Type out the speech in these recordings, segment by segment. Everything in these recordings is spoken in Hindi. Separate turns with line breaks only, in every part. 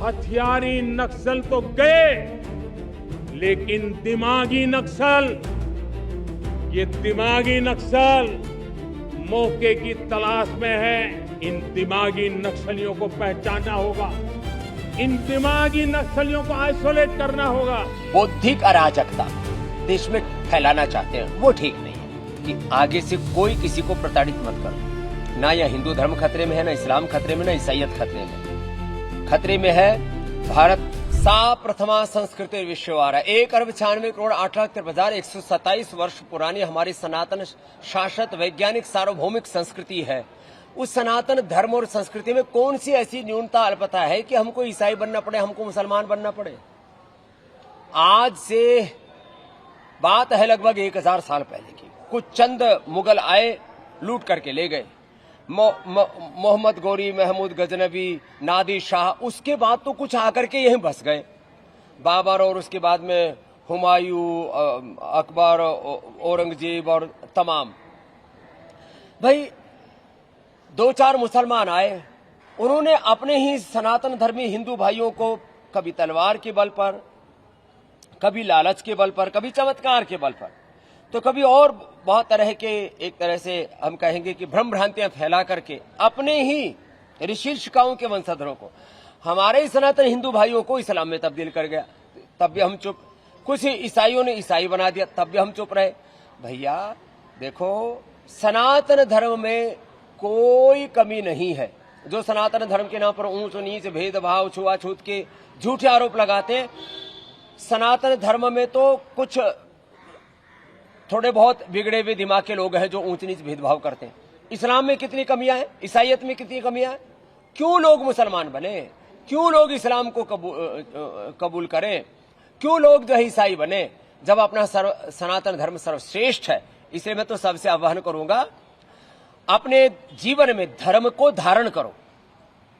हथियारी नक्सल तो गए, लेकिन दिमागी नक्सल, ये दिमागी नक्सल मौके की तलाश में है। इन दिमागी नक्सलियों को पहचानना होगा, इन दिमागी नक्सलियों को आइसोलेट करना होगा।
बौद्धिक अराजकता देश में फैलाना चाहते हैं, वो ठीक नहीं है कि आगे से कोई किसी को प्रताड़ित मत करो। ना यह हिंदू धर्म खतरे में है, ना इस्लाम खतरे में, ना ईसाईयत खतरे में। खतरे में है भारत सा प्रथमा संस्कृति विश्ववारा 1,96,08,13,127 वर्ष पुरानी हमारी सनातन शाश्वत वैज्ञानिक सार्वभौमिक संस्कृति है। उस सनातन धर्म और संस्कृति में कौन सी ऐसी न्यूनता अल्पता है कि हमको ईसाई बनना पड़े, हमको मुसलमान बनना पड़े। आज से बात है लगभग 1000 साल पहले की। कुछ चंद मुगल आए, लूट करके ले गए। मोहम्मद गौरी, महमूद गजनवी, नादिर शाह, उसके बाद तो कुछ आकर के यहीं बस गए। बाबर और उसके बाद में हुमायूं, अकबर, औरंगजेब और तमाम। भाई 2-4 मुसलमान आए, उन्होंने अपने ही सनातन धर्मी हिंदू भाइयों को कभी तलवार के बल पर, कभी लालच के बल पर, कभी चमत्कार के बल पर, तो कभी और बहुत तरह के, एक तरह से हम कहेंगे कि भ्रम भ्रांतियां फैला करके अपने ही ऋषि ऋषिकाओं के वंशधरों को, हमारे ही सनातन हिंदू भाइयों को इस्लाम में तब्दील कर गया। तब भी हम चुप। कुछ ईसाइयों ने ईसाई बना दिया, तब भी हम चुप रहे। भैया देखो, सनातन धर्म में कोई कमी नहीं है। जो सनातन धर्म के नाम पर ऊंच नीच, भेदभाव, छुआछूत के झूठे आरोप लगाते हैं, सनातन धर्म में तो कुछ थोड़े बहुत बिगड़े हुए दिमाग के लोग हैं जो ऊंच नीच भेदभाव करते हैं। इस्लाम में कितनी कमियां हैं, ईसाईयत में कितनी कमियां हैं। क्यों लोग मुसलमान बने, क्यों लोग इस्लाम को कबूल करें, क्यों लोग जो है ईसाई बने, जब अपना सनातन धर्म सर्वश्रेष्ठ है। इसे मैं तो सबसे आह्वान करूंगा, अपने जीवन में धर्म को धारण करो।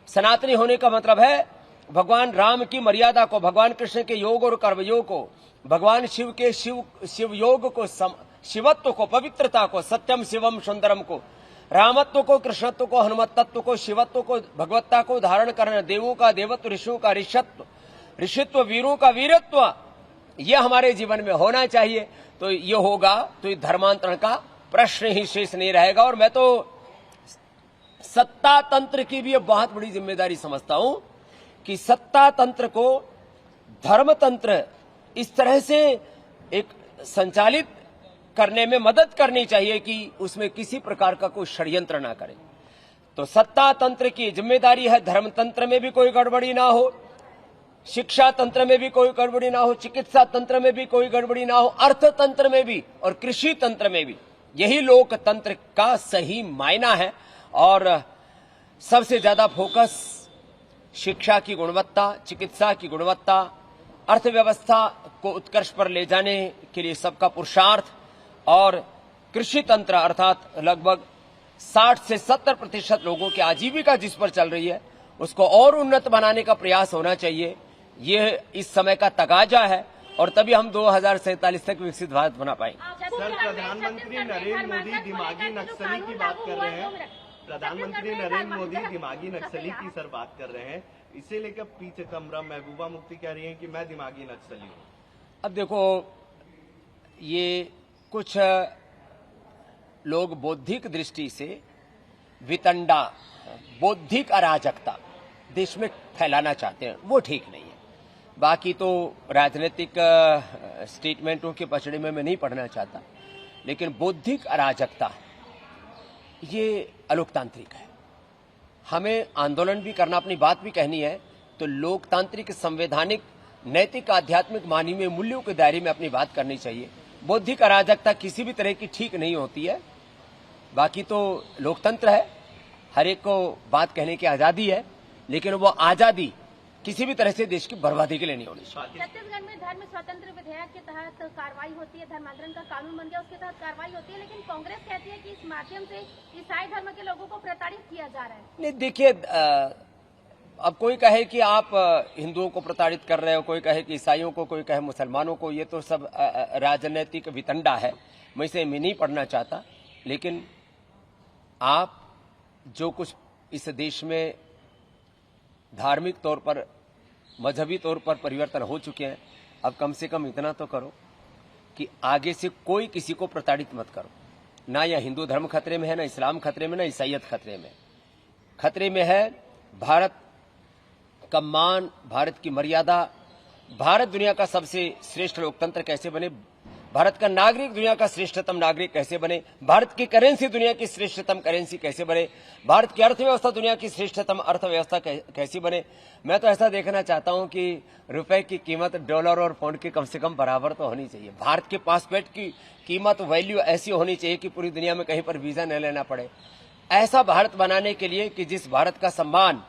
सनातनी होने का मतलब है भगवान राम की मर्यादा को, भगवान कृष्ण के योग और कर्मयोग को, भगवान शिव के शिव योग को, शिवत्व को, पवित्रता को, सत्यम शिवम सुंदरम को, रामत्व को, कृष्णत्व को, हनुमत्व को, शिवत्व को, भगवत्ता को धारण करना, देवों का देवत्व, ऋषियों का ऋषित्व, वीरों का वीरत्व, यह हमारे जीवन में होना चाहिए। तो ये होगा तो ये धर्मांतरण का प्रश्न ही शेष नहीं रहेगा। और मैं तो सत्ता तंत्र की भी बहुत बड़ी जिम्मेदारी समझता हूं कि सत्ता तंत्र को धर्म तंत्र इस तरह से एक संचालित करने में मदद करनी चाहिए कि उसमें किसी प्रकार का कोई षड्यंत्र ना करे। तो सत्ता तंत्र की जिम्मेदारी है धर्म तंत्र में भी कोई गड़बड़ी ना हो, शिक्षा तंत्र में भी कोई गड़बड़ी ना हो, चिकित्सा तंत्र में भी कोई गड़बड़ी ना हो, अर्थतंत्र में भी और कृषि तंत्र में भी। यही लोकतंत्र का सही मायना है। और सबसे ज्यादा फोकस शिक्षा की गुणवत्ता, चिकित्सा की गुणवत्ता, अर्थव्यवस्था को उत्कर्ष पर ले जाने के लिए सबका पुरुषार्थ, और कृषि तंत्र अर्थात लगभग 60 से 70% लोगों की आजीविका जिस पर चल रही है, उसको और उन्नत बनाने का प्रयास होना चाहिए। ये इस समय का तकाजा है और तभी हम 2047 तक विकसित भारत बना पाएंगे।
सर, प्रधानमंत्री नरेंद्र मोदी दिमागी नक्सली की बात कर रहे हैं। प्रधानमंत्री नरेंद्र मोदी दिमागी नक्सली की सर बात कर रहे हैं। इसे लेकर पीछे कमरा महबूबा मुफ्ती कह रही हैं कि मैं दिमागी नक्सली हूं।
अब देखो, ये कुछ लोग बौद्धिक दृष्टि से वितंडा, बौद्धिक अराजकता देश में फैलाना चाहते हैं, वो ठीक नहीं है। बाकी तो राजनीतिक स्टेटमेंटों के पचड़े में मैं नहीं पढ़ना चाहता, लेकिन बौद्धिक अराजकता ये अलोकतांत्रिक है। हमें आंदोलन भी करना, अपनी बात भी कहनी है, तो लोकतांत्रिक, संवैधानिक, नैतिक, आध्यात्मिक, मानवीय मूल्यों के दायरे में अपनी बात करनी चाहिए। बौद्धिक अराजकता किसी भी तरह की ठीक नहीं होती है। बाकी तो लोकतंत्र है, हर एक को बात कहने की आजादी है, लेकिन वो आजादी किसी भी तरह से देश की बर्बादी के लिए नहीं होनी चाहिए।
छत्तीसगढ़ में धर्म स्वतंत्र विधेयक के तहत कार्रवाई होती है, धर्मांतरण का कानून बन गया, उसके तहत कार्रवाई होती है, लेकिन कांग्रेस कहती है कि इस माध्यम से ईसाई धर्म के लोगों को प्रताड़ित किया जा रहा है।
नहीं, देखिए, अब कोई कहे कि आप हिंदुओं को प्रताड़ित कर रहे हो, कोई कहे कि ईसाइयों को, कोई कहे मुसलमानों को, ये तो सब राजनीतिक वितंडा है। मैं इसे नहीं पढ़ना चाहता, लेकिन आप जो कुछ इस देश में धार्मिक तौर पर मजहबी तौर पर परिवर्तन हो चुके हैं। अब कम से कम इतना तो करो कि आगे से कोई किसी को प्रताड़ित मत करो। ना यह हिंदू धर्म खतरे में है, ना इस्लाम खतरे में, ना ईसाइयत खतरे में। खतरे में है भारत का मान, भारत की मर्यादा, भारत दुनिया का सबसे श्रेष्ठ लोकतंत्र कैसे बने, भारत का नागरिक दुनिया का श्रेष्ठतम नागरिक कैसे बने, भारत की करेंसी दुनिया की श्रेष्ठतम करेंसी कैसे बने, भारत की अर्थव्यवस्था दुनिया की श्रेष्ठतम अर्थव्यवस्था कैसी बने। मैं तो ऐसा देखना चाहता हूं कि रुपए की कीमत डॉलर और पाउंड की कम से कम बराबर तो होनी चाहिए। भारत के पासपोर्ट की कीमत, वैल्यू ऐसी होनी चाहिए कि पूरी दुनिया में कहीं पर वीजा न लेना पड़े। ऐसा भारत बनाने के लिए कि जिस भारत का सम्मान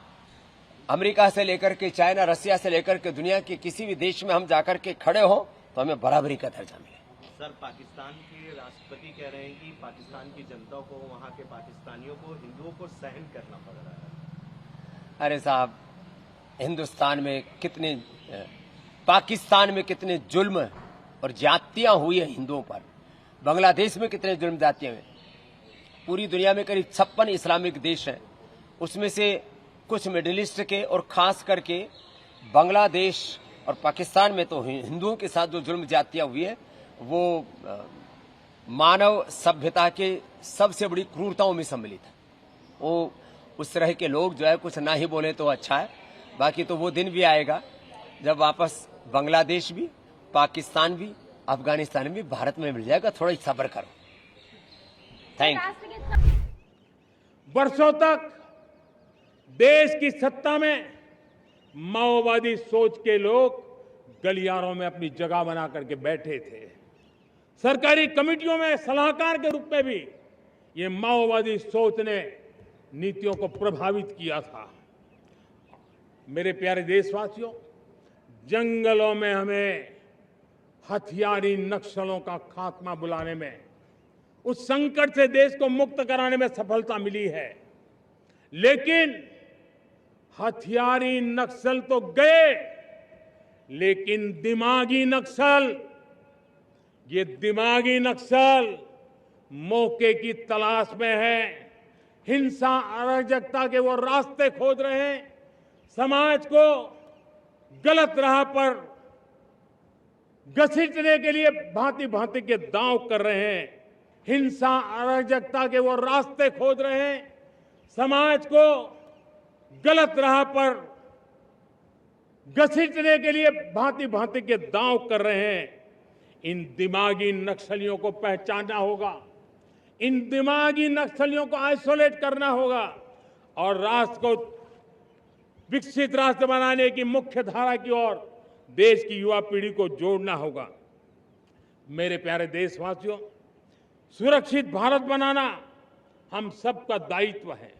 अमेरिका से लेकर के चाइना, रसिया से लेकर के दुनिया के किसी भी देश में हम जाकर के खड़े हो तो हमें बराबरी का दर्जा मिले।
सर, पाकिस्तान के राष्ट्रपति कह रहे हैं कि पाकिस्तान की जनता को, वहां के पाकिस्तानियों को, हिंदुओं को सहन करना पड़ रहा है।
अरे साहब, पाकिस्तान में कितने जुल्म और जातियां हुई है हिंदुओं पर, बांग्लादेश में कितने जुल्म जातियां हुए। पूरी दुनिया में करीब 56 इस्लामिक देश हैं, उसमें से कुछ मिडिल ईस्ट के और खास करके बांग्लादेश और पाकिस्तान में तो हिंदुओं के साथ जो जुल्म जातियां हुई है वो मानव सभ्यता के सबसे बड़ी क्रूरताओं में सम्मिलित है। वो उस तरह के लोग जो है कुछ ना ही बोले तो अच्छा है। बाकी तो वो दिन भी आएगा जब वापस बांग्लादेश भी, पाकिस्तान भी, अफगानिस्तान भी भारत में मिल जाएगा। थोड़ा सब्र करो। Thank you.
वर्षों तक देश की सत्ता में माओवादी सोच के लोग गलियारों में अपनी जगह बना करके बैठे थे। सरकारी कमेटियों में सलाहकार के रूप में भी ये माओवादी सोच ने नीतियों को प्रभावित किया था। मेरे प्यारे देशवासियों, जंगलों में हमें हथियारी नक्सलों का खात्मा बुलाने में, उस संकट से देश को मुक्त कराने में सफलता मिली है। लेकिन हथियारी नक्सल तो गए, लेकिन दिमागी नक्सल, ये दिमागी नक्सल मौके की तलाश में है। हिंसा, अराजकता के वो रास्ते खोज रहे हैं, समाज को गलत राह पर घसीटने के लिए भांति भांति के दांव कर रहे हैं। हिंसा, अराजकता के वो रास्ते खोज रहे हैं, समाज को गलत राह पर घसीटने के लिए भांति भांति के दांव कर रहे हैं। इन दिमागी नक्सलियों को पहचानना होगा, इन दिमागी नक्सलियों को आइसोलेट करना होगा और राष्ट्र को विकसित राष्ट्र बनाने की मुख्य धारा की ओर देश की युवा पीढ़ी को जोड़ना होगा। मेरे प्यारे देशवासियों, सुरक्षित भारत बनाना हम सबका दायित्व है।